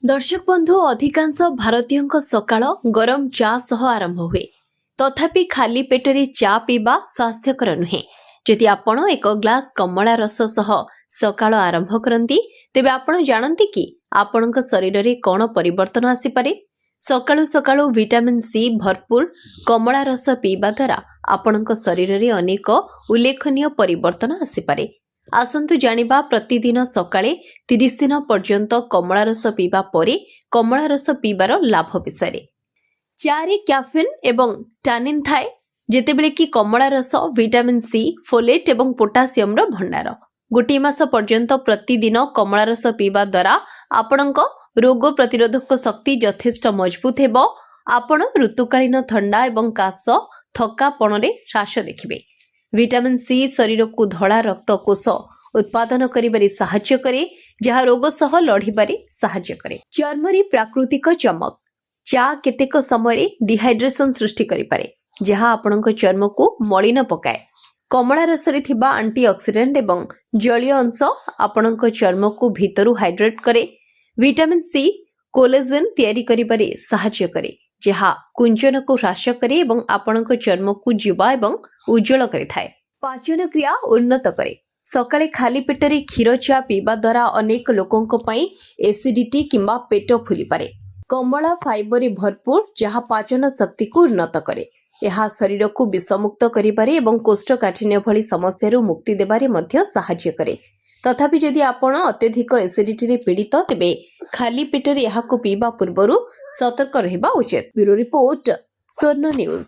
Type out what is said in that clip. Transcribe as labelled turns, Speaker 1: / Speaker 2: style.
Speaker 1: दर्शक बंधु अधिकांश भारतीयों सकाळ गरम चा सह आरंभ हुए तथापि खाली पेटरे चा पीवा स्वास्थ्यकर नुहे। जदि आपण एक ग्लास कमला रस सह सकाळ आरंभ करती तेबे आपण जानती कि आपण शरीर में कौन परिवर्तन आसीपारे। सकाळु सकाळु विटामिन सी भरपूर कमला रस पीवा द्वारा आपण शरीर में अनेक उल्लेखनीय परिवर्तन आसीपारे। आसंतु जानिबा प्रतिदिन सकाळे 30 दिन पर्यंत कमला रस पीवा परे कमला रस पीवार लाभ विषय। चारे कैफीन एवं टानिन थाए जेतेबेले कि कमला रस विटामिन सी फोलेट एवं पोटासियम रो भंडार। गोटे मास पर्यंत प्रतिदिन कमला रस पीवा द्वारा आपणक रोग प्रतिरोधक शक्ति यथेष्ट मजबूत हेबो। आपण ऋतुकालीन ठंडा एवं काश थकापण रे ह्रास देखिबे। विटामिन सी शरीर को धड़ा रक्त कोष उत्पादन करिबारे सहाय्य करे जहाँ रोग सह लड़िबारे सहाय्य करे। चर्मरी प्राकृतिक चमक चा केतेक समय डिहाइड्रेशन सृष्टि करिपारे जहाँ आपणक चर्म को मलिन पकाए। कमला रसरे थिबा एंटीऑक्सीडेंट एवं जलीय अंश आपणक चर्म को भीतरु हाइड्रेट करे। विटामिन सी कोलेजन तैयारी करिबारे सहाय्य करे जहाँ कुंचन को ह्रास करे एवं आपणक चर्म को युवा एवं उज्जवल करिथाए। पाचन क्रिया उन्नत करे। सकाळे खाली पेटरे क्षीर चा पीवा द्वारा अनेक लोकों पई एसिडिटी किंबा पेट फुली पारे। कमला फाइबर भरपूर जहाँ पाचन शक्ति को उन्नत करे। यह शरीर को विषमुक्त करिबारे एवं कोष्ठकाठिन्य भली समस्या मुक्ति देबारे मध्य सहाय्य करे। तथापि जदि आपण अत्यधिक एसिडिटी रे पीड़ित तेबे खाली पेटरे यहाको पीवा पूर्वरु सतर्क रहिबा उचित। ब्यूरो रिपोर्ट स्वर्ण न्यूज।